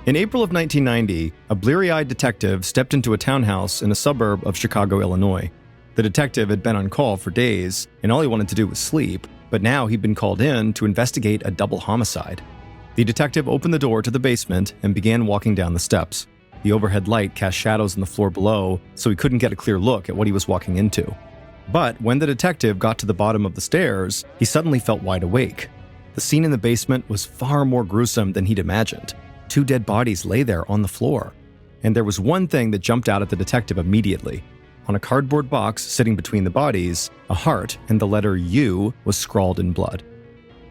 In April of 1990, a bleary-eyed detective stepped into a townhouse in a suburb of Chicago, Illinois. The detective had been on call for days, and all he wanted to do was sleep, but now he'd been called in to investigate a double homicide. The detective opened the door to the basement and began walking down the steps. The overhead light cast shadows on the floor below, so he couldn't get a clear look at what he was walking into. But when the detective got to the bottom of the stairs, he suddenly felt wide awake. The scene in the basement was far more gruesome than he'd imagined. 2 dead bodies lay there on the floor. And there was one thing that jumped out at the detective immediately. On a cardboard box sitting between the bodies, a heart and the letter U was scrawled in blood.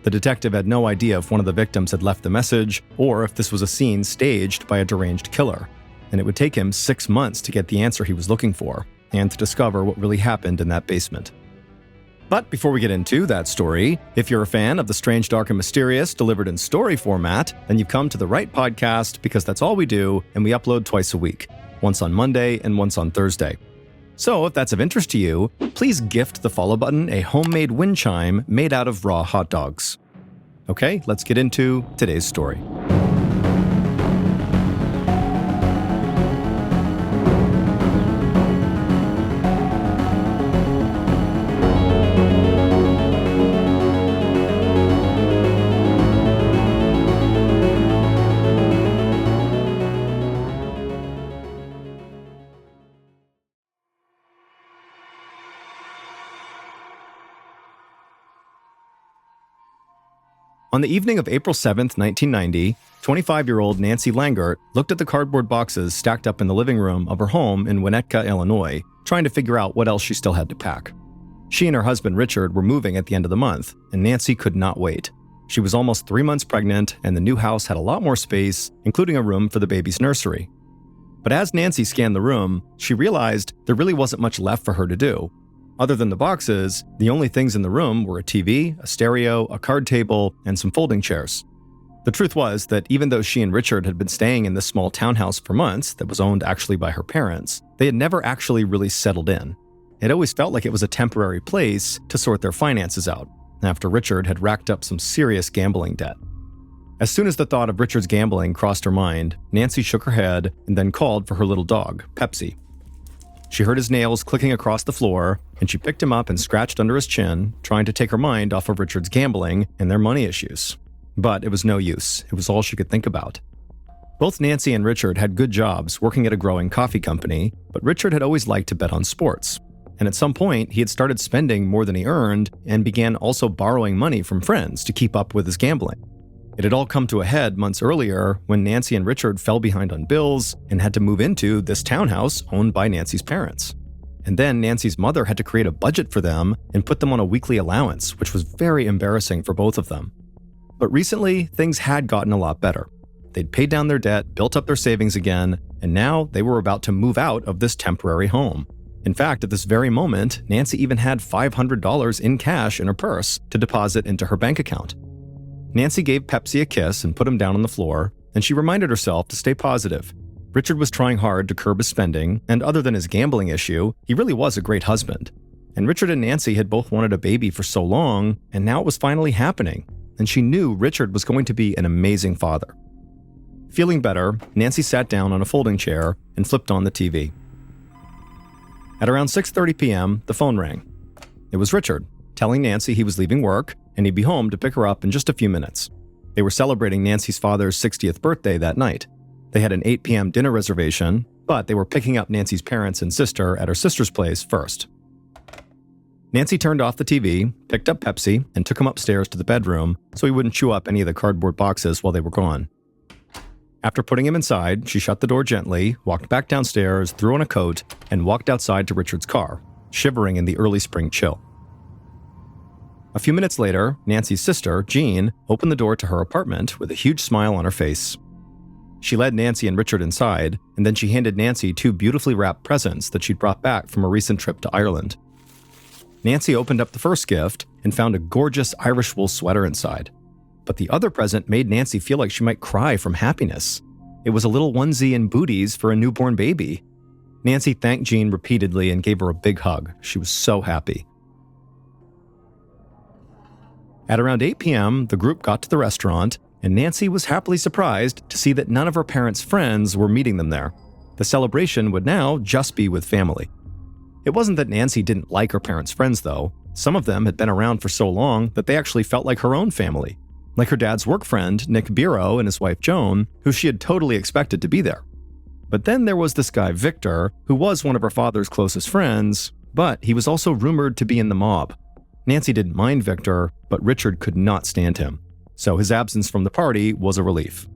The detective had no idea if one of the victims had left the message or if this was a scene staged by a deranged killer. And it would take him 6 months to get the answer he was looking for and to discover what really happened in that basement. But before we get into that story, if you're a fan of the strange, dark, and mysterious delivered in story format, then you've come to the right podcast because that's all we do, and we upload twice a week, once on Monday and once on Thursday. So if that's of interest to you, please gift the follow button a homemade wind chime made out of raw hot dogs. Okay, let's get into today's story. On the evening of April 7th, 1990, 25-year-old Nancy Langert looked at the cardboard boxes stacked up in the living room of her home in Winnetka, Illinois, trying to figure out what else she still had to pack. She and her husband Richard were moving at the end of the month, and Nancy could not wait. She was almost 3 months pregnant, and the new house had a lot more space, including a room for the baby's nursery. But as Nancy scanned the room, she realized there really wasn't much left for her to do. Other than the boxes, the only things in the room were a TV, a stereo, a card table, and some folding chairs. The truth was that even though she and Richard had been staying in this small townhouse for months that was owned actually by her parents, they had never actually really settled in. It always felt like it was a temporary place to sort their finances out, after Richard had racked up some serious gambling debt. As soon as the thought of Richard's gambling crossed her mind, Nancy shook her head and then called for her little dog, Pepsi. She heard his nails clicking across the floor, and she picked him up and scratched under his chin, trying to take her mind off of Richard's gambling and their money issues. But it was no use. It was all she could think about. Both Nancy and Richard had good jobs working at a growing coffee company, but Richard had always liked to bet on sports. And at some point, he had started spending more than he earned and began also borrowing money from friends to keep up with his gambling. It had all come to a head months earlier when Nancy and Richard fell behind on bills and had to move into this townhouse owned by Nancy's parents. And then Nancy's mother had to create a budget for them and put them on a weekly allowance, which was very embarrassing for both of them. But recently, things had gotten a lot better. They'd paid down their debt, built up their savings again, and now they were about to move out of this temporary home. In fact, at this very moment, Nancy even had $500 in cash in her purse to deposit into her bank account. Nancy gave Pepsi a kiss and put him down on the floor, and she reminded herself to stay positive. Richard was trying hard to curb his spending, and other than his gambling issue, he really was a great husband. And Richard and Nancy had both wanted a baby for so long, and now it was finally happening, and she knew Richard was going to be an amazing father. Feeling better, Nancy sat down on a folding chair and flipped on the TV. At around 6:30 p.m., the phone rang. It was Richard, telling Nancy he was leaving work and he'd be home to pick her up in just a few minutes. They were celebrating Nancy's father's 60th birthday that night. They had an 8 p.m. dinner reservation, but they were picking up Nancy's parents and sister at her sister's place first. Nancy turned off the TV, picked up Pepsi, and took him upstairs to the bedroom so he wouldn't chew up any of the cardboard boxes while they were gone. After putting him inside, she shut the door gently, walked back downstairs, threw on a coat, and walked outside to Richard's car, shivering in the early spring chill. A few minutes later, Nancy's sister, Jean, opened the door to her apartment with a huge smile on her face. She led Nancy and Richard inside, and then she handed Nancy 2 beautifully wrapped presents that she'd brought back from a recent trip to Ireland. Nancy opened up the first gift and found a gorgeous Irish wool sweater inside. But the other present made Nancy feel like she might cry from happiness. It was a little onesie and booties for a newborn baby. Nancy thanked Jean repeatedly and gave her a big hug. She was so happy. At around 8 p.m., the group got to the restaurant, and Nancy was happily surprised to see that none of her parents' friends were meeting them there. The celebration would now just be with family. It wasn't that Nancy didn't like her parents' friends, though. Some of them had been around for so long that they actually felt like her own family, like her dad's work friend, Nick Biro, and his wife Joan, who she had totally expected to be there. But then there was this guy, Victor, who was one of her father's closest friends, but he was also rumored to be in the mob. Nancy didn't mind Victor, but Richard could not stand him, so his absence from the party was a relief.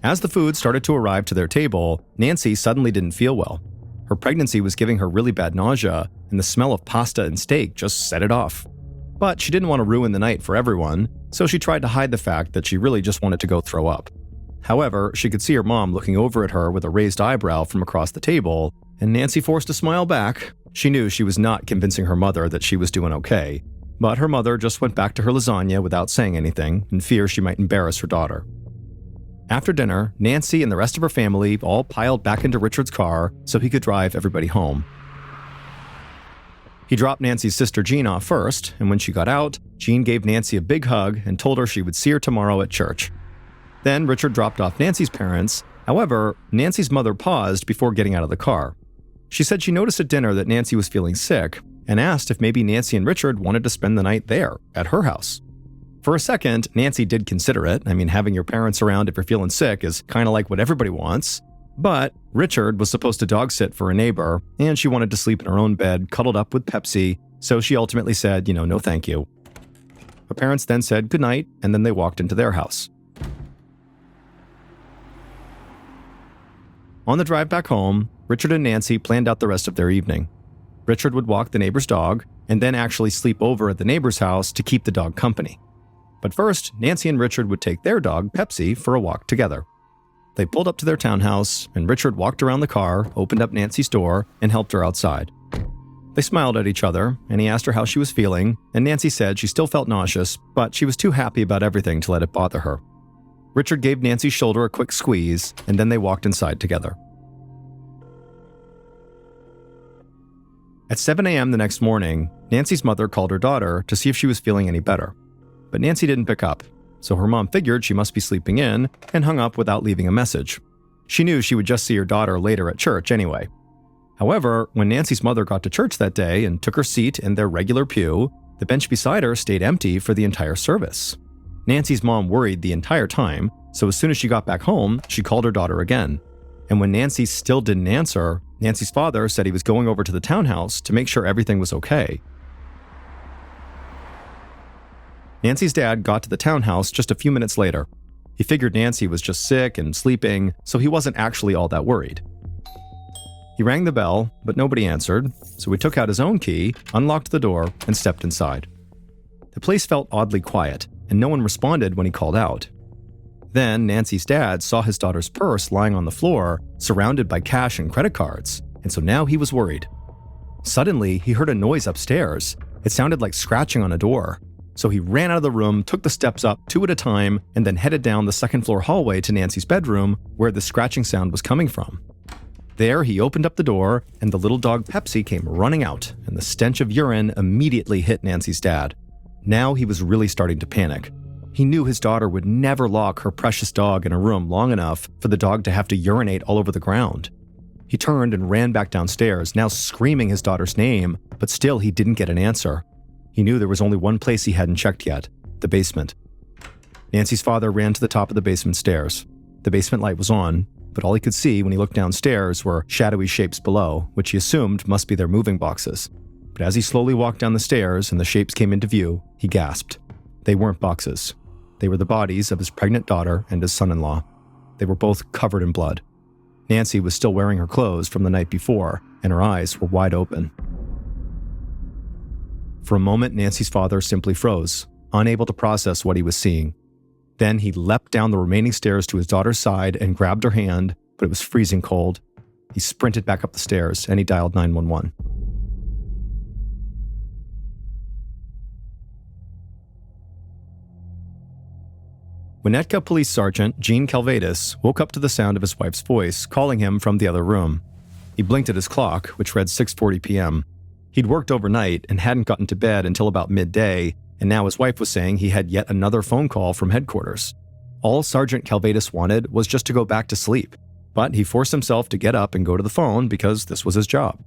As the food started to arrive to their table, Nancy suddenly didn't feel well. Her pregnancy was giving her really bad nausea, and the smell of pasta and steak just set it off. But she didn't want to ruin the night for everyone, so she tried to hide the fact that she really just wanted to go throw up. However, she could see her mom looking over at her with a raised eyebrow from across the table, and Nancy forced a smile back. She knew she was not convincing her mother that she was doing okay, but her mother just went back to her lasagna without saying anything, in fear she might embarrass her daughter. After dinner, Nancy and the rest of her family all piled back into Richard's car so he could drive everybody home. He dropped Nancy's sister Jean off first, and when she got out, Jean gave Nancy a big hug and told her she would see her tomorrow at church. Then Richard dropped off Nancy's parents. However, Nancy's mother paused before getting out of the car. She said she noticed at dinner that Nancy was feeling sick and asked if maybe Nancy and Richard wanted to spend the night there, at her house. For a second, Nancy did consider it. Having your parents around if you're feeling sick is kind of like what everybody wants. But Richard was supposed to dog sit for a neighbor, and she wanted to sleep in her own bed, cuddled up with Pepsi, so she ultimately said, no thank you. Her parents then said goodnight, and then they walked into their house. On the drive back home, Richard and Nancy planned out the rest of their evening. Richard would walk the neighbor's dog, and then actually sleep over at the neighbor's house to keep the dog company. But first, Nancy and Richard would take their dog, Pepsi, for a walk together. They pulled up to their townhouse, and Richard walked around the car, opened up Nancy's door, and helped her outside. They smiled at each other, and he asked her how she was feeling, and Nancy said she still felt nauseous, but she was too happy about everything to let it bother her. Richard gave Nancy's shoulder a quick squeeze, and then they walked inside together. At 7 a.m. the next morning, Nancy's mother called her daughter to see if she was feeling any better. But Nancy didn't pick up, so her mom figured she must be sleeping in and hung up without leaving a message. She knew she would just see her daughter later at church anyway. However, when Nancy's mother got to church that day and took her seat in their regular pew, the bench beside her stayed empty for the entire service. Nancy's mom worried the entire time, so as soon as she got back home, she called her daughter again. And when Nancy still didn't answer, Nancy's father said he was going over to the townhouse to make sure everything was okay. Nancy's dad got to the townhouse just a few minutes later. He figured Nancy was just sick and sleeping, so he wasn't actually all that worried. He rang the bell, but nobody answered, so he took out his own key, unlocked the door, and stepped inside. The place felt oddly quiet, and no one responded when he called out. Then Nancy's dad saw his daughter's purse lying on the floor, surrounded by cash and credit cards, and so now he was worried. Suddenly, he heard a noise upstairs. It sounded like scratching on a door. So he ran out of the room, took the steps up 2 at a time, and then headed down the second-floor hallway to Nancy's bedroom, where the scratching sound was coming from. There, he opened up the door, and the little dog Pepsi came running out, and the stench of urine immediately hit Nancy's dad. Now he was really starting to panic. He knew his daughter would never lock her precious dog in a room long enough for the dog to have to urinate all over the ground. He turned and ran back downstairs, now screaming his daughter's name, but still he didn't get an answer. He knew there was only one place he hadn't checked yet, the basement. Nancy's father ran to the top of the basement stairs. The basement light was on, but all he could see when he looked downstairs were shadowy shapes below, which he assumed must be their moving boxes. But as he slowly walked down the stairs and the shapes came into view, he gasped. They weren't boxes. They were the bodies of his pregnant daughter and his son-in-law. They were both covered in blood. Nancy was still wearing her clothes from the night before, and her eyes were wide open. For a moment, Nancy's father simply froze, unable to process what he was seeing. Then he leapt down the remaining stairs to his daughter's side and grabbed her hand, but it was freezing cold. He sprinted back up the stairs and he dialed 911. Winnetka Police Sergeant Gene Calvados woke up to the sound of his wife's voice calling him from the other room. He blinked at his clock, which read 6:40 p.m. He'd worked overnight and hadn't gotten to bed until about midday, And now his wife was saying he had yet another phone call from headquarters. All Sergeant Calvados wanted was just to go back to sleep, but he forced himself to get up and go to the phone because this was his job.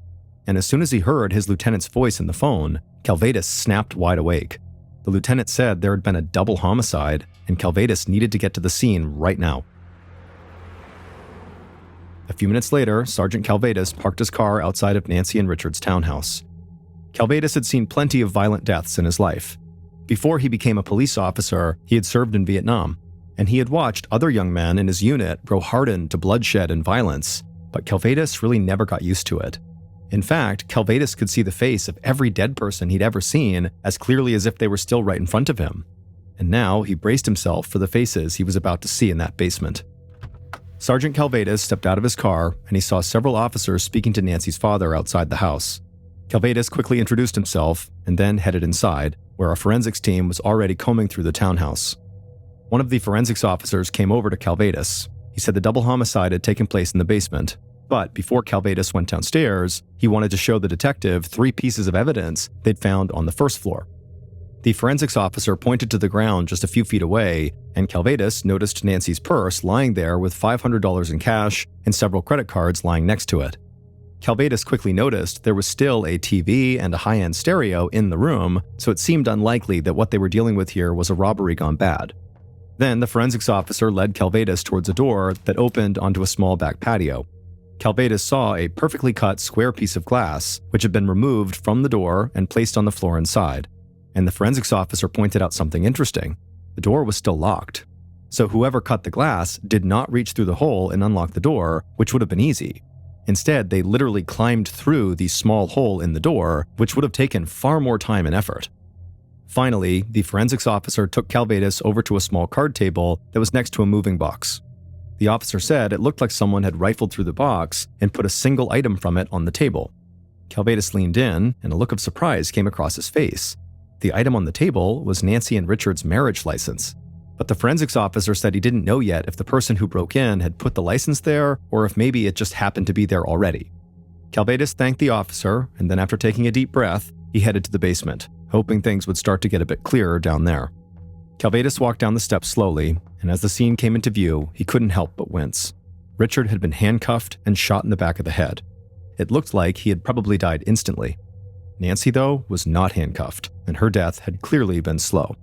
And as soon as he heard his lieutenant's voice in the phone, Calvados snapped wide awake. The lieutenant said there had been a double homicide, and Calvados needed to get to the scene right now. A few minutes later, Sergeant Calvados parked his car outside of Nancy and Richard's townhouse. Calvados had seen plenty of violent deaths in his life. Before he became a police officer, he had served in Vietnam, and he had watched other young men in his unit grow hardened to bloodshed and violence, but Calvados really never got used to it. In fact, Calvados could see the face of every dead person he'd ever seen as clearly as if they were still right in front of him. And now he braced himself for the faces he was about to see in that basement. Sergeant Calvados stepped out of his car, and he saw several officers speaking to Nancy's father outside the house. Calvados quickly introduced himself and then headed inside, where a forensics team was already combing through the townhouse. One of the forensics officers came over to Calvados. He said the double homicide had taken place in the basement, but before Calvados went downstairs, he wanted to show the detective 3 pieces of evidence they'd found on the first floor. The forensics officer pointed to the ground just a few feet away, and Calvados noticed Nancy's purse lying there with $500 in cash and several credit cards lying next to it. Calvados quickly noticed there was still a TV and a high-end stereo in the room, so it seemed unlikely that what they were dealing with here was a robbery gone bad. Then the forensics officer led Calvados towards a door that opened onto a small back patio. Calvados saw a perfectly cut square piece of glass, which had been removed from the door and placed on the floor inside. And the forensics officer pointed out something interesting. The door was still locked. So whoever cut the glass did not reach through the hole and unlock the door, which would have been easy. Instead, they literally climbed through the small hole in the door, which would have taken far more time and effort. Finally, the forensics officer took Calvados over to a small card table that was next to a moving box. The officer said it looked like someone had rifled through the box and put a single item from it on the table. Calvados leaned in, and a look of surprise came across his face. The item on the table was Nancy and Richard's marriage license. But the forensics officer said he didn't know yet if the person who broke in had put the license there or if maybe it just happened to be there already. Calvados thanked the officer, and then after taking a deep breath, he headed to the basement, hoping things would start to get a bit clearer down there. Calvados walked down the steps slowly, and as the scene came into view, he couldn't help but wince. Richard had been handcuffed and shot in the back of the head. It looked like he had probably died instantly. Nancy, though, was not handcuffed, and her death had clearly been slow.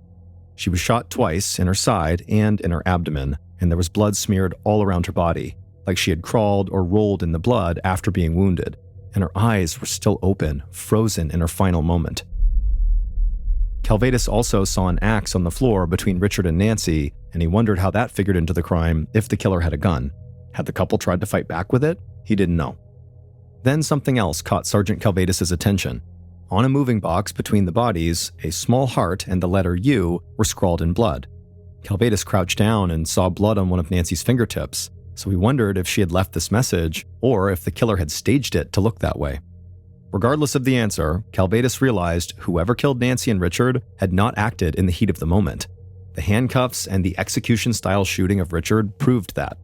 She was shot twice in her side and in her abdomen, and there was blood smeared all around her body, like she had crawled or rolled in the blood after being wounded, and her eyes were still open, frozen in her final moment. Calvados also saw an axe on the floor between Richard and Nancy, and he wondered how that figured into the crime if the killer had a gun. Had the couple tried to fight back with it? He didn't know. Then something else caught Sergeant Calvados' attention. On a moving box between the bodies, a small heart and the letter U were scrawled in blood. Calvados crouched down and saw blood on one of Nancy's fingertips, so he wondered if she had left this message or if the killer had staged it to look that way. Regardless of the answer, Calvados realized whoever killed Nancy and Richard had not acted in the heat of the moment. The handcuffs and the execution-style shooting of Richard proved that.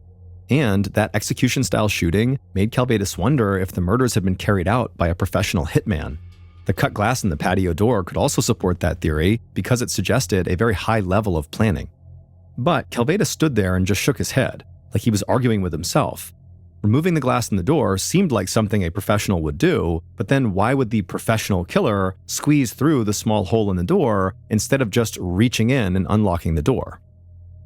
And that execution-style shooting made Calvados wonder if the murders had been carried out by a professional hitman. The cut glass in the patio door could also support that theory because it suggested a very high level of planning. But Calvados stood there and just shook his head, like he was arguing with himself. Removing the glass in the door seemed like something a professional would do, but then why would the professional killer squeeze through the small hole in the door instead of just reaching in and unlocking the door?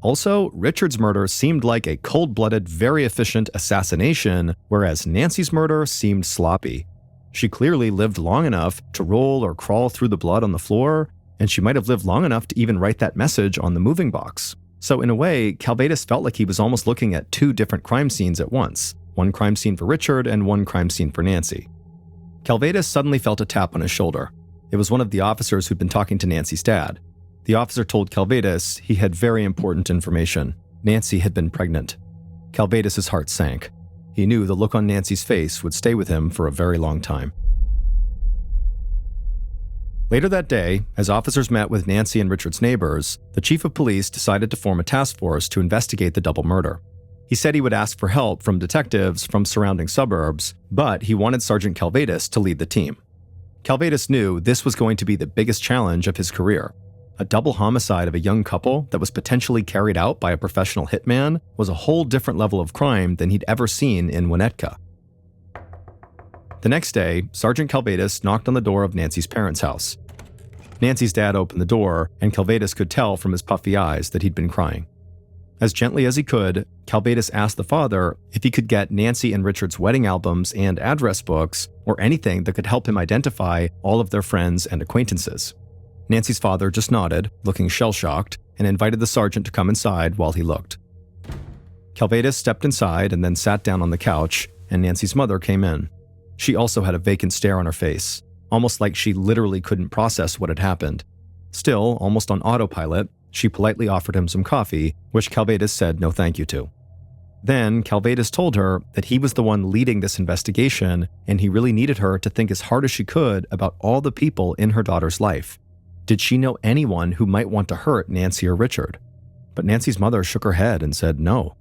Also, Richard's murder seemed like a cold-blooded, very efficient assassination, whereas Nancy's murder seemed sloppy. She clearly lived long enough to roll or crawl through the blood on the floor, and she might have lived long enough to even write that message on the moving box. So in a way, Calvados felt like he was almost looking at 2 different crime scenes at once, one crime scene for Richard and one crime scene for Nancy. Calvados suddenly felt a tap on his shoulder. It was one of the officers who'd been talking to Nancy's dad. The officer told Calvados he had very important information. Nancy had been pregnant. Calvados' heart sank. He knew the look on Nancy's face would stay with him for a very long time. Later that day, as officers met with Nancy and Richard's neighbors, the chief of police decided to form a task force to investigate the double murder. He said he would ask for help from detectives from surrounding suburbs, but he wanted Sergeant Calvados to lead the team. Calvados knew this was going to be the biggest challenge of his career. A double homicide of a young couple that was potentially carried out by a professional hitman was a whole different level of crime than he'd ever seen in Winnetka. The next day, Sergeant Calvados knocked on the door of Nancy's parents' house. Nancy's dad opened the door, and Calvados could tell from his puffy eyes that he'd been crying. As gently as he could, Calvados asked the father if he could get Nancy and Richard's wedding albums and address books, or anything that could help him identify all of their friends and acquaintances. Nancy's father just nodded, looking shell-shocked, and invited the sergeant to come inside while he looked. Calvados stepped inside and then sat down on the couch, and Nancy's mother came in. She also had a vacant stare on her face, almost like she literally couldn't process what had happened. Still, almost on autopilot, she politely offered him some coffee, which Calvados said no thank you to. Then, Calvados told her that he was the one leading this investigation, and he really needed her to think as hard as she could about all the people in her daughter's life. Did she know anyone who might want to hurt Nancy or Richard? But Nancy's mother shook her head and said no.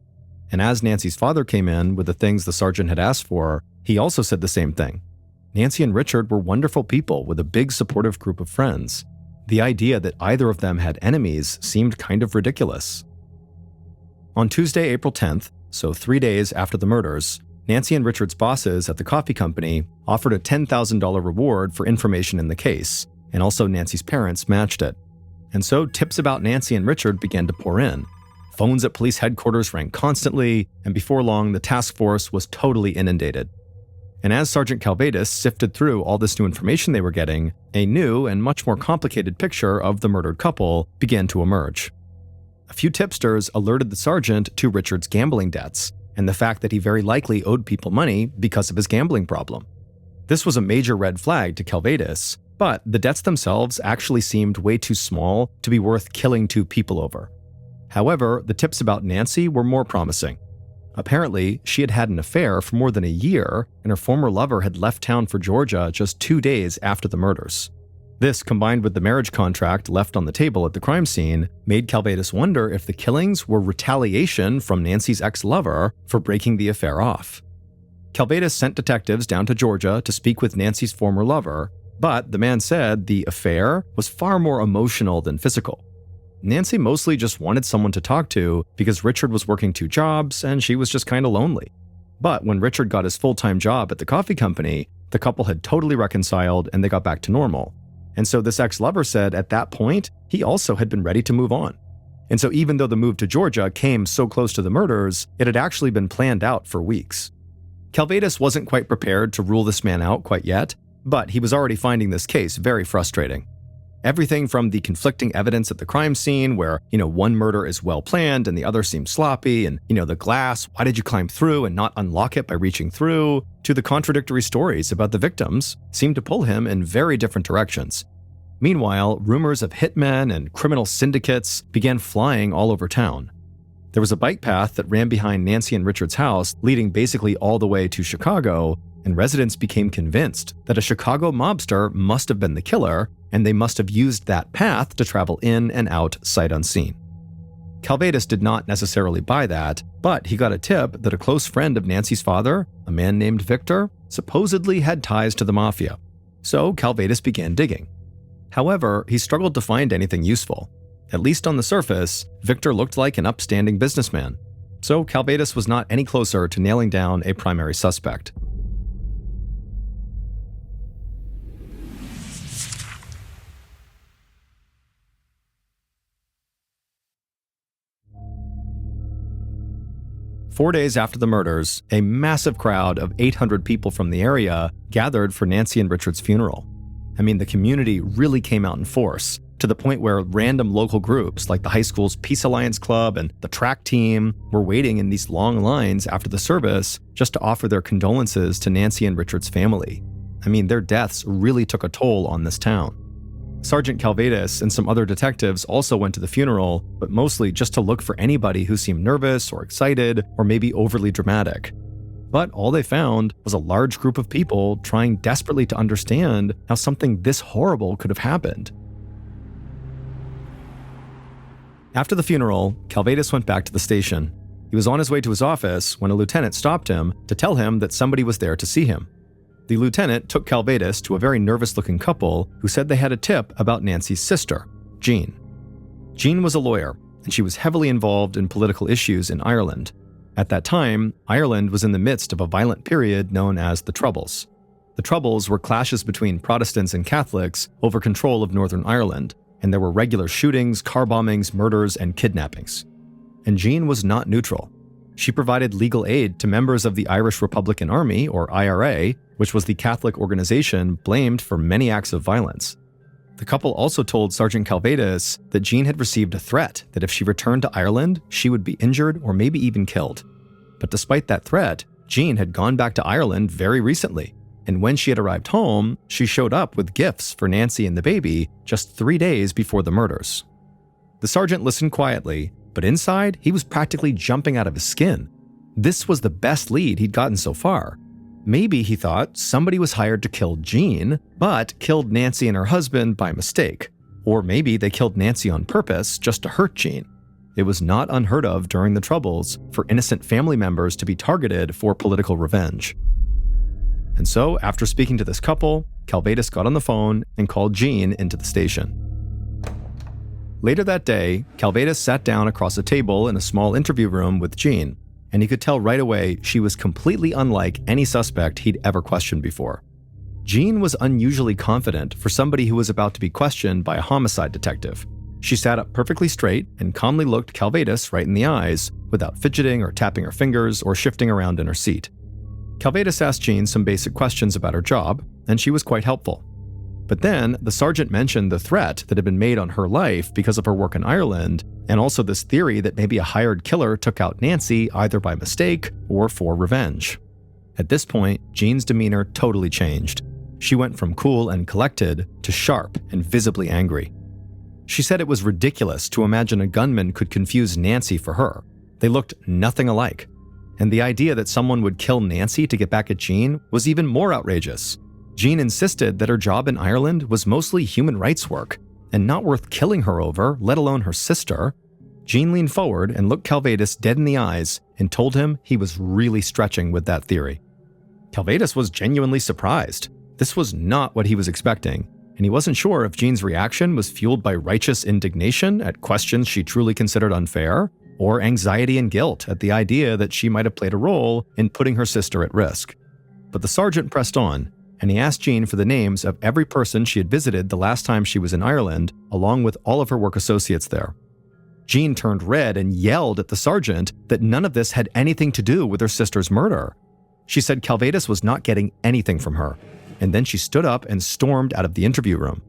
And as Nancy's father came in with the things the sergeant had asked for, he also said the same thing. Nancy and Richard were wonderful people with a big supportive group of friends. The idea that either of them had enemies seemed kind of ridiculous. On Tuesday, April 10th, so 3 days after the murders, Nancy and Richard's bosses at the coffee company offered a $10,000 reward for information in the case, and also Nancy's parents matched it. And so tips about Nancy and Richard began to pour in. Phones at police headquarters rang constantly, and before long, the task force was totally inundated. And as Sergeant Calvados sifted through all this new information they were getting, a new and much more complicated picture of the murdered couple began to emerge. A few tipsters alerted the sergeant to Richard's gambling debts, and the fact that he very likely owed people money because of his gambling problem. This was a major red flag to Calvados, but the debts themselves actually seemed way too small to be worth killing two people over. However, the tips about Nancy were more promising. Apparently, she had had an affair for more than a year, and her former lover had left town for Georgia just 2 days after the murders. This, combined with the marriage contract left on the table at the crime scene, made Calvados wonder if the killings were retaliation from Nancy's ex-lover for breaking the affair off. Calvados sent detectives down to Georgia to speak with Nancy's former lover, but the man said the affair was far more emotional than physical. Nancy mostly just wanted someone to talk to because Richard was working 2 jobs and she was just kind of lonely. But when Richard got his full-time job at the coffee company, the couple had totally reconciled and they got back to normal. And so this ex-lover said at that point, he also had been ready to move on. And so even though the move to Georgia came so close to the murders, it had actually been planned out for weeks. Calvados wasn't quite prepared to rule this man out quite yet, but he was already finding this case very frustrating. Everything from the conflicting evidence at the crime scene where, one murder is well planned and the other seems sloppy, and, the glass, why did you climb through and not unlock it by reaching through, to the contradictory stories about the victims seemed to pull him in very different directions. Meanwhile, rumors of hitmen and criminal syndicates began flying all over town. There was a bike path that ran behind Nancy and Richard's house, leading basically all the way to Chicago, and residents became convinced that a Chicago mobster must have been the killer, and they must have used that path to travel in and out sight unseen. Calvados did not necessarily buy that, but he got a tip that a close friend of Nancy's father, a man named Victor, supposedly had ties to the mafia. So Calvados began digging. However, he struggled to find anything useful. At least on the surface, Victor looked like an upstanding businessman. So Calvados was not any closer to nailing down a primary suspect. Four days after the murders, a massive crowd of 800 people from the area gathered for Nancy and Richard's funeral. The community really came out in force, to the point where random local groups like the high school's Peace Alliance Club and the track team were waiting in these long lines after the service just to offer their condolences to Nancy and Richard's family. Their deaths really took a toll on this town. Sergeant Calvados and some other detectives also went to the funeral, but mostly just to look for anybody who seemed nervous or excited or maybe overly dramatic. But all they found was a large group of people trying desperately to understand how something this horrible could have happened. After the funeral, Calvados went back to the station. He was on his way to his office when a lieutenant stopped him to tell him that somebody was there to see him. The lieutenant took Calvados to a very nervous-looking couple who said they had a tip about Nancy's sister, Jean. Jean was a lawyer, and she was heavily involved in political issues in Ireland. At that time, Ireland was in the midst of a violent period known as the Troubles. The Troubles were clashes between Protestants and Catholics over control of Northern Ireland, and there were regular shootings, car bombings, murders, and kidnappings. And Jean was not neutral. She provided legal aid to members of the Irish Republican Army, or IRA, which was the Catholic organization blamed for many acts of violence. The couple also told Sergeant Calvados that Jean had received a threat that if she returned to Ireland, she would be injured or maybe even killed. But despite that threat, Jean had gone back to Ireland very recently, and when she had arrived home, she showed up with gifts for Nancy and the baby just 3 days before the murders. The sergeant listened quietly, but inside, he was practically jumping out of his skin. This was the best lead he'd gotten so far. Maybe, he thought, somebody was hired to kill Jean, but killed Nancy and her husband by mistake. Or maybe they killed Nancy on purpose just to hurt Jean. It was not unheard of during the Troubles for innocent family members to be targeted for political revenge. And so, after speaking to this couple, Calvados got on the phone and called Jean into the station. Later that day, Calvados sat down across a table in a small interview room with Jean, and he could tell right away she was completely unlike any suspect he'd ever questioned before. Jean was unusually confident for somebody who was about to be questioned by a homicide detective. She sat up perfectly straight and calmly looked Calvados right in the eyes, without fidgeting or tapping her fingers or shifting around in her seat. Calvados asked Jean some basic questions about her job, and she was quite helpful. But then, the sergeant mentioned the threat that had been made on her life because of her work in Ireland, and also this theory that maybe a hired killer took out Nancy either by mistake or for revenge. At this point, Jean's demeanor totally changed. She went from cool and collected to sharp and visibly angry. She said it was ridiculous to imagine a gunman could confuse Nancy for her. They looked nothing alike. And the idea that someone would kill Nancy to get back at Jean was even more outrageous. Jean insisted that her job in Ireland was mostly human rights work and not worth killing her over, let alone her sister. Jean leaned forward and looked Calvados dead in the eyes and told him he was really stretching with that theory. Calvados was genuinely surprised. This was not what he was expecting, and he wasn't sure if Jean's reaction was fueled by righteous indignation at questions she truly considered unfair, or anxiety and guilt at the idea that she might have played a role in putting her sister at risk. But the sergeant pressed on, and he asked Jean for the names of every person she had visited the last time she was in Ireland, along with all of her work associates there. Jean turned red and yelled at the sergeant that none of this had anything to do with her sister's murder. She said Calvados was not getting anything from her, and then she stood up and stormed out of the interview room.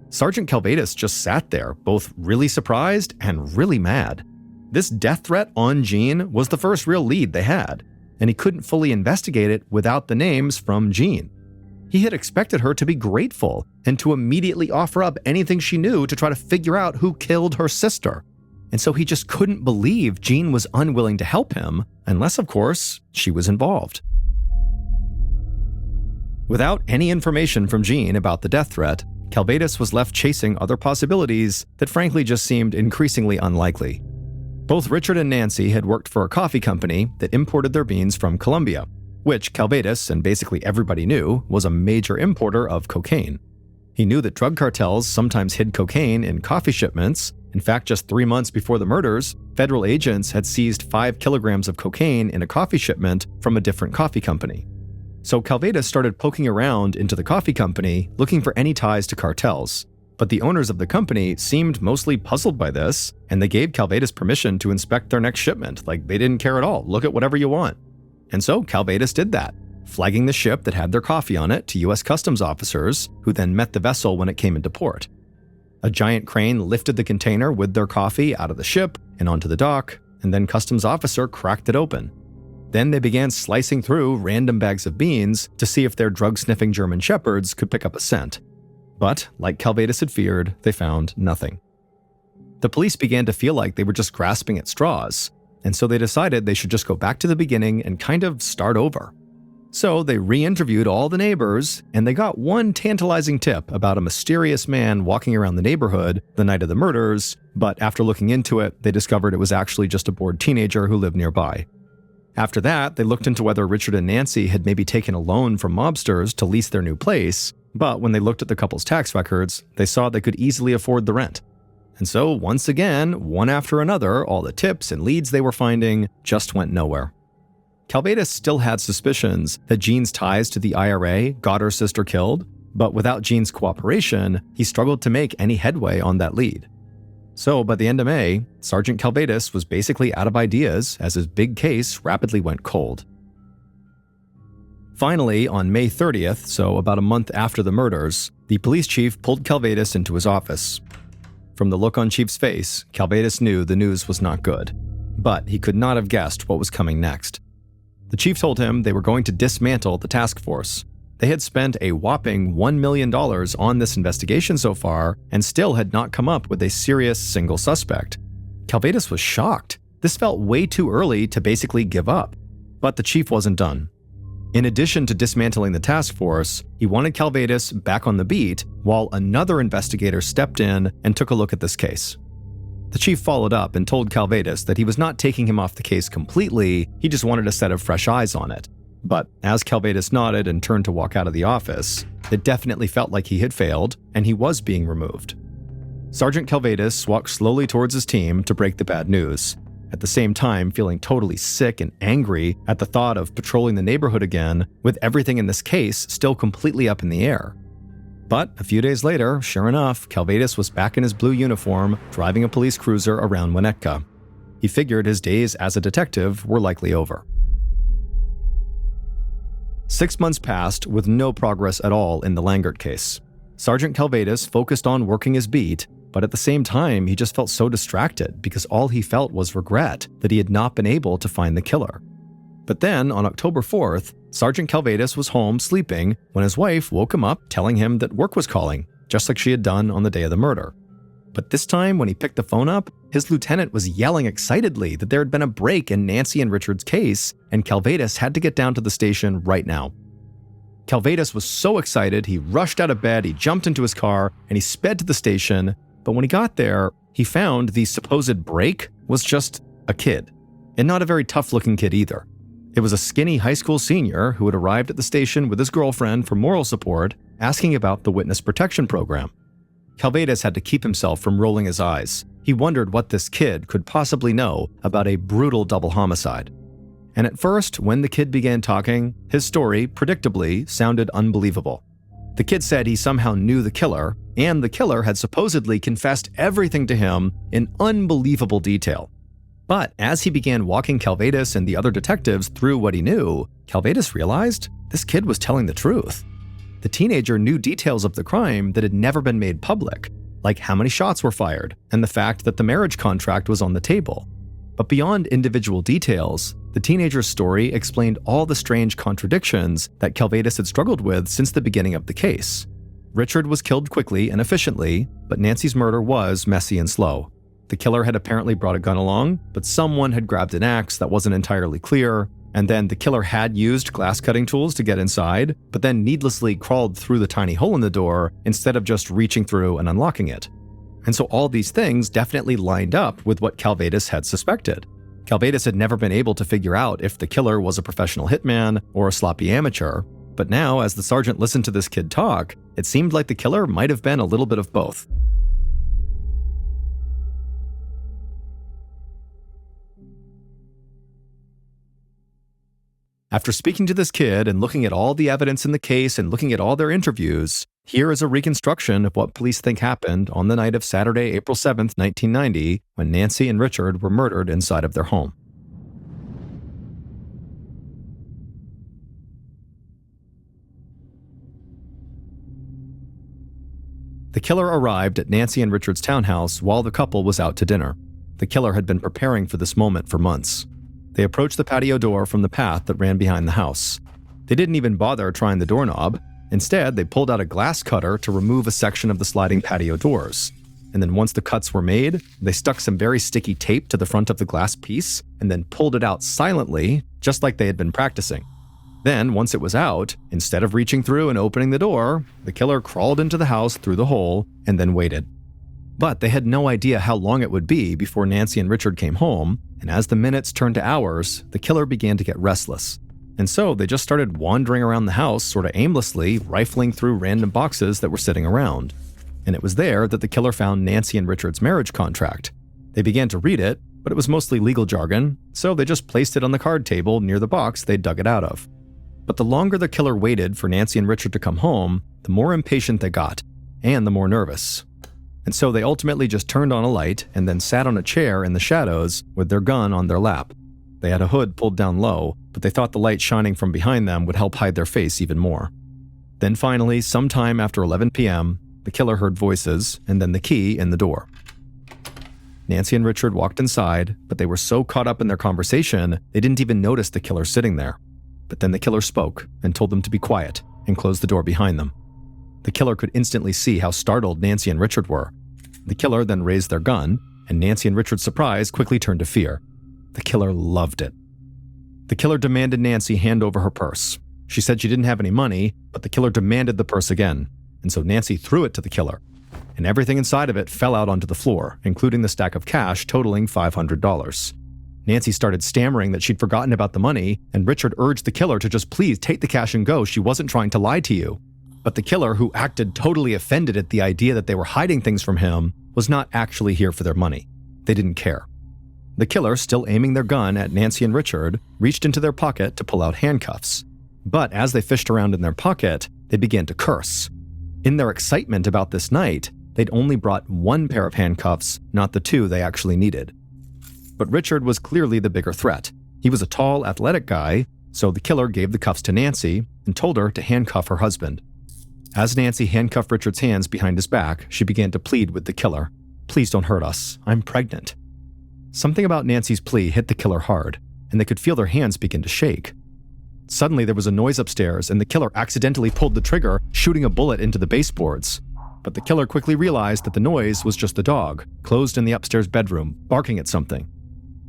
Sergeant Calvados just sat there, both really surprised and really mad. This death threat on Jean was the first real lead they had, and he couldn't fully investigate it without the names from Jean. He had expected her to be grateful and to immediately offer up anything she knew to try to figure out who killed her sister. And so he just couldn't believe Jean was unwilling to help him, unless, of course, she was involved. Without any information from Jean about the death threat, Calvados was left chasing other possibilities that frankly just seemed increasingly unlikely. Both Richard and Nancy had worked for a coffee company that imported their beans from Colombia, which Calvados and basically everybody knew was a major importer of cocaine. He knew that drug cartels sometimes hid cocaine in coffee shipments. In fact, just 3 months before the murders, federal agents had seized 5 kilograms of cocaine in a coffee shipment from a different coffee company. So Calvados started poking around into the coffee company, looking for any ties to cartels. But the owners of the company seemed mostly puzzled by this, and they gave Calvados permission to inspect their next shipment. Like, they didn't care at all. Look at whatever you want. And so Calvados did that, flagging the ship that had their coffee on it to U.S. Customs officers, who then met the vessel when it came into port. A giant crane lifted the container with their coffee out of the ship and onto the dock, and then Customs officer cracked it open. Then they began slicing through random bags of beans to see if their drug-sniffing German shepherds could pick up a scent. But, like Calvados had feared, they found nothing. The police began to feel like they were just grasping at straws, and so they decided they should just go back to the beginning and kind of start over. So they re-interviewed all the neighbors, and they got one tantalizing tip about a mysterious man walking around the neighborhood the night of the murders, but after looking into it, they discovered it was actually just a bored teenager who lived nearby. After that, they looked into whether Richard and Nancy had maybe taken a loan from mobsters to lease their new place, but when they looked at the couple's tax records, they saw they could easily afford the rent. And so, once again, one after another, all the tips and leads they were finding just went nowhere. Calvados still had suspicions that Jean's ties to the IRA got her sister killed, but without Jean's cooperation, he struggled to make any headway on that lead. So, by the end of May, Sergeant Calvados was basically out of ideas as his big case rapidly went cold. Finally, on May 30th, so about a month after the murders, the police chief pulled Calvados into his office. From the look on Chief's face, Calvados knew the news was not good, but he could not have guessed what was coming next. The chief told him they were going to dismantle the task force. They had spent a whopping $1 million on this investigation so far and still had not come up with a serious single suspect. Calvados was shocked. This felt way too early to basically give up. But the chief wasn't done. In addition to dismantling the task force, he wanted Calvados back on the beat while another investigator stepped in and took a look at this case. The chief followed up and told Calvados that he was not taking him off the case completely, he just wanted a set of fresh eyes on it. But as Calvados nodded and turned to walk out of the office, it definitely felt like he had failed and he was being removed. Sergeant Calvados walked slowly towards his team to break the bad news, at the same time feeling totally sick and angry at the thought of patrolling the neighborhood again with everything in this case still completely up in the air. But a few days later, sure enough, Calvados was back in his blue uniform, driving a police cruiser around Winnetka. He figured his days as a detective were likely over. 6 months passed with no progress at all in the Langert case. Sergeant Calvados focused on working his beat, but at the same time, he just felt so distracted because all he felt was regret that he had not been able to find the killer. But then, on October 4th, Sergeant Calvados was home sleeping when his wife woke him up telling him that work was calling, just like she had done on the day of the murder. But this time, when he picked the phone up, his lieutenant was yelling excitedly that there had been a break in Nancy and Richard's case, and Calvados had to get down to the station right now. Calvados was so excited, he rushed out of bed, he jumped into his car, and he sped to the station. But when he got there, he found the supposed break was just a kid, and not a very tough-looking kid either. It was a skinny high school senior who had arrived at the station with his girlfriend for moral support, asking about the witness protection program. Calvados had to keep himself from rolling his eyes. He wondered what this kid could possibly know about a brutal double homicide. And at first, when the kid began talking, his story, predictably, sounded unbelievable. The kid said he somehow knew the killer, and the killer had supposedly confessed everything to him in unbelievable detail. But as he began walking Calvados and the other detectives through what he knew, Calvados realized this kid was telling the truth. The teenager knew details of the crime that had never been made public, like how many shots were fired and the fact that the marriage contract was on the table. But beyond individual details, the teenager's story explained all the strange contradictions that Calvados had struggled with since the beginning of the case. Richard was killed quickly and efficiently, but Nancy's murder was messy and slow. The killer had apparently brought a gun along, but someone had grabbed an axe that wasn't entirely clear, and then the killer had used glass-cutting tools to get inside, but then needlessly crawled through the tiny hole in the door instead of just reaching through and unlocking it. And so all these things definitely lined up with what Calvados had suspected. Calvados had never been able to figure out if the killer was a professional hitman or a sloppy amateur, but now, as the sergeant listened to this kid talk, it seemed like the killer might have been a little bit of both. After speaking to this kid and looking at all the evidence in the case and looking at all their interviews, here is a reconstruction of what police think happened on the night of Saturday, April 7th, 1990, when Nancy and Richard were murdered inside of their home. The killer arrived at Nancy and Richard's townhouse while the couple was out to dinner. The killer had been preparing for this moment for months. They approached the patio door from the path that ran behind the house. They didn't even bother trying the doorknob. Instead, they pulled out a glass cutter to remove a section of the sliding patio doors. And then once the cuts were made, they stuck some very sticky tape to the front of the glass piece and then pulled it out silently, just like they had been practicing. Then, once it was out, instead of reaching through and opening the door, the killer crawled into the house through the hole and then waited. But they had no idea how long it would be before Nancy and Richard came home, and as the minutes turned to hours, the killer began to get restless. And so they just started wandering around the house sort of aimlessly, rifling through random boxes that were sitting around. and it was there that the killer found Nancy and Richard's marriage contract. They began to read it, but it was mostly legal jargon, so they just placed it on the card table near the box they dug it out of. But the longer the killer waited for Nancy and Richard to come home, the more impatient they got, and the more nervous. And so they ultimately just turned on a light and then sat on a chair in the shadows with their gun on their lap. They had a hood pulled down low, but they thought the light shining from behind them would help hide their face even more. Then finally, sometime after 11 p.m., the killer heard voices and then the key in the door. Nancy and Richard walked inside, but they were so caught up in their conversation, they didn't even notice the killer sitting there. But then the killer spoke and told them to be quiet and closed the door behind them. The killer could instantly see how startled Nancy and Richard were. The killer then raised their gun, and Nancy and Richard's surprise quickly turned to fear. The killer loved it. The killer demanded Nancy hand over her purse. She said she didn't have any money, but the killer demanded the purse again, and so Nancy threw it to the killer. And everything inside of it fell out onto the floor, including the stack of cash totaling $500. Nancy started stammering that she'd forgotten about the money, and Richard urged the killer to just please take the cash and go. She wasn't trying to lie to you. But the killer, who acted totally offended at the idea that they were hiding things from him, was not actually here for their money. They didn't care. The killer, still aiming their gun at Nancy and Richard, reached into their pocket to pull out handcuffs. But as they fished around in their pocket, they began to curse. In their excitement about this night, they'd only brought one pair of handcuffs, not the two they actually needed. But Richard was clearly the bigger threat. He was a tall, athletic guy, so the killer gave the cuffs to Nancy and told her to handcuff her husband. As Nancy handcuffed Richard's hands behind his back, she began to plead with the killer. "Please don't hurt us. I'm pregnant." Something about Nancy's plea hit the killer hard, and they could feel their hands begin to shake. Suddenly there was a noise upstairs, and the killer accidentally pulled the trigger, shooting a bullet into the baseboards. But the killer quickly realized that the noise was just the dog, closed in the upstairs bedroom, barking at something.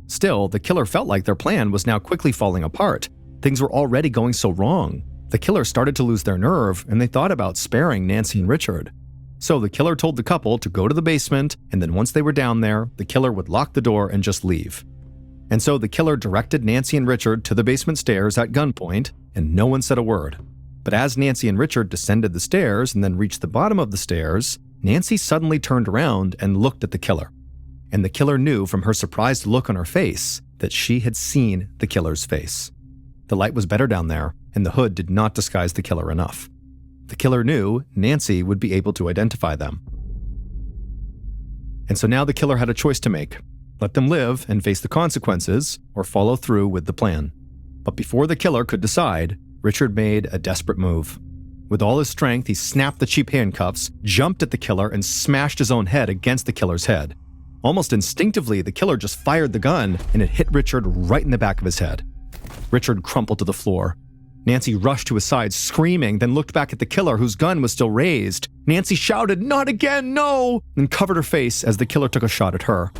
Still, the killer felt like their plan was now quickly falling apart. Things were already going so wrong. The killer started to lose their nerve, and they thought about sparing Nancy and Richard. So the killer told the couple to go to the basement, and then once they were down there, the killer would lock the door and just leave. And so the killer directed Nancy and Richard to the basement stairs at gunpoint, and no one said a word. But as Nancy and Richard descended the stairs and then reached the bottom of the stairs, Nancy suddenly turned around and looked at the killer. And the killer knew from her surprised look on her face that she had seen the killer's face. The light was better down there, and the hood did not disguise the killer enough. The killer knew Nancy would be able to identify them. And so now the killer had a choice to make. Let them live and face the consequences, or follow through with the plan. But before the killer could decide, Richard made a desperate move. With all his strength, he snapped the cheap handcuffs, jumped at the killer, and smashed his own head against the killer's head. Almost instinctively, the killer just fired the gun, and it hit Richard right in the back of his head. Richard crumpled to the floor. Nancy rushed to his side, screaming, then looked back at the killer, whose gun was still raised. Nancy shouted, "Not again, no!" and covered her face as the killer took a shot at her.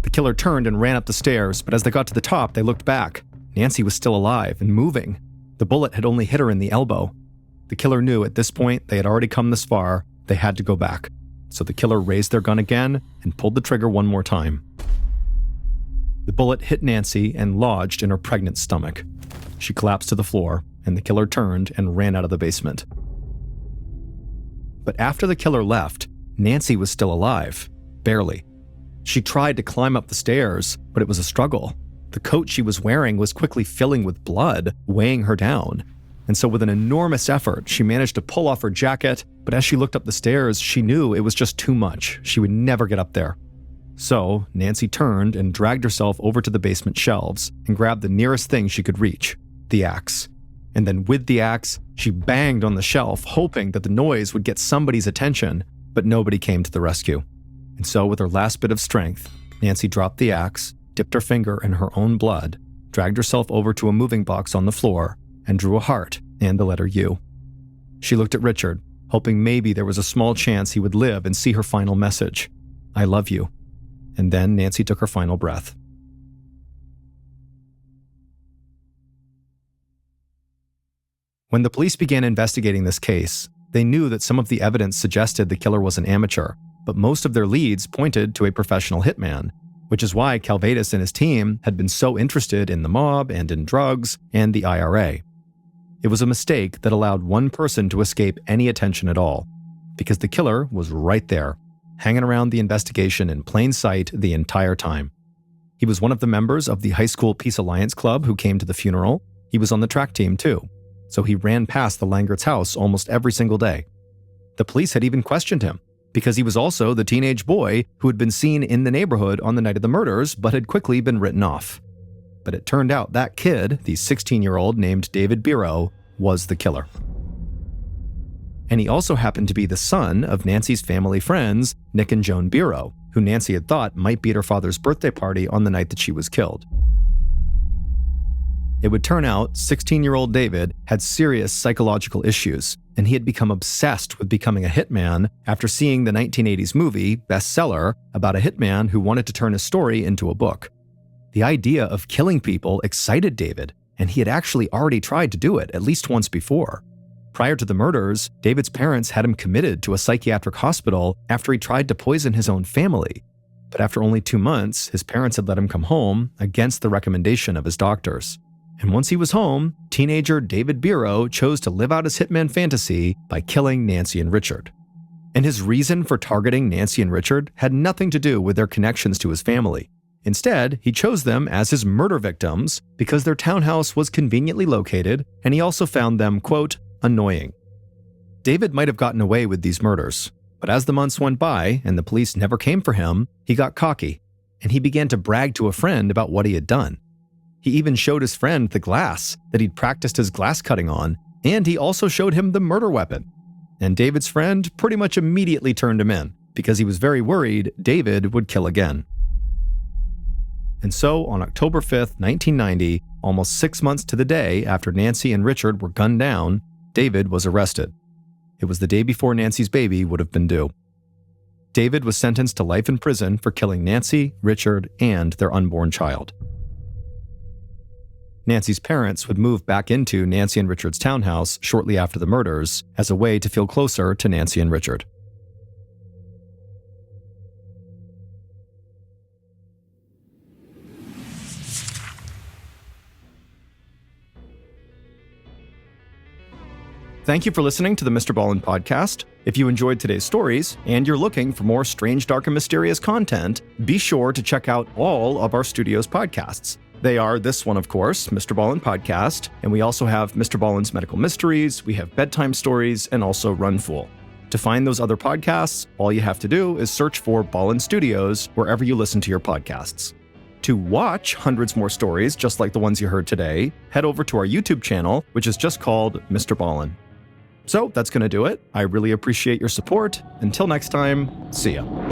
The killer turned and ran up the stairs, but as they got to the top, they looked back. Nancy was still alive and moving. The bullet had only hit her in the elbow. The killer knew at this point they had already come this far, they had to go back. So the killer raised their gun again and pulled the trigger one more time. The bullet hit Nancy and lodged in her pregnant stomach. She collapsed to the floor, and the killer turned and ran out of the basement. But after the killer left, Nancy was still alive. Barely. She tried to climb up the stairs, but it was a struggle. The coat she was wearing was quickly filling with blood, weighing her down. And so with an enormous effort, she managed to pull off her jacket, but as she looked up the stairs, she knew it was just too much. She would never get up there. So Nancy turned and dragged herself over to the basement shelves and grabbed the nearest thing she could reach, the axe. And then with the axe, she banged on the shelf, hoping that the noise would get somebody's attention, but nobody came to the rescue. And so with her last bit of strength, Nancy dropped the axe, dipped her finger in her own blood, dragged herself over to a moving box on the floor, and drew a heart and the letter U. She looked at Richard, hoping maybe there was a small chance he would live and see her final message. "I love you." And then Nancy took her final breath. When the police began investigating this case, they knew that some of the evidence suggested the killer was an amateur, but most of their leads pointed to a professional hitman, which is why Calvados and his team had been so interested in the mob and in drugs and the IRA. It was a mistake that allowed one person to escape any attention at all. because the killer was right there, hanging around the investigation in plain sight the entire time. He was one of the members of the High School Peace Alliance Club who came to the funeral. He was on the track team too, so he ran past the Langerts' house almost every single day. The police had even questioned him, because he was also the teenage boy who had been seen in the neighborhood on the night of the murders but had quickly been written off. But it turned out that kid, the 16-year-old named David Biro, was the killer. And he also happened to be the son of Nancy's family friends, Nick and Joan Biro, who Nancy had thought might be at her father's birthday party on the night that she was killed. It would turn out 16-year-old David had serious psychological issues, and he had become obsessed with becoming a hitman after seeing the 1980s movie, Bestseller, about a hitman who wanted to turn his story into a book. The idea of killing people excited David, and he had actually already tried to do it at least once before. Prior to the murders, David's parents had him committed to a psychiatric hospital after he tried to poison his own family. But after only 2 months, his parents had let him come home against the recommendation of his doctors. And once he was home, teenager David Biro chose to live out his hitman fantasy by killing Nancy and Richard. And his reason for targeting Nancy and Richard had nothing to do with their connections to his family. Instead, he chose them as his murder victims because their townhouse was conveniently located, and he also found them, quote, annoying. David might have gotten away with these murders, but as the months went by and the police never came for him, he got cocky, and he began to brag to a friend about what he had done. He even showed his friend the glass that he'd practiced his glass cutting on, and he also showed him the murder weapon. And David's friend pretty much immediately turned him in because he was very worried David would kill again. And so, on October 5th, 1990, almost 6 months to the day after Nancy and Richard were gunned down, David was arrested. It was the day before Nancy's baby would have been due. David was sentenced to life in prison for killing Nancy, Richard, and their unborn child. Nancy's parents would move back into Nancy and Richard's townhouse shortly after the murders as a way to feel closer to Nancy and Richard. Thank you for listening to the Mr. Ballen Podcast. If you enjoyed today's stories and you're looking for more strange, dark, and mysterious content, be sure to check out all of our studio's podcasts. They are this one, of course, Mr. Ballen Podcast, and we also have Mr. Ballen's Medical Mysteries, we have Bedtime Stories, and also Run Fool. To find those other podcasts, all you have to do is search for Ballen Studios wherever you listen to your podcasts. To watch hundreds more stories just like the ones you heard today, head over to our YouTube channel, which is just called Mr. Ballen. So that's going to do it. I really appreciate your support. Until next time, see ya.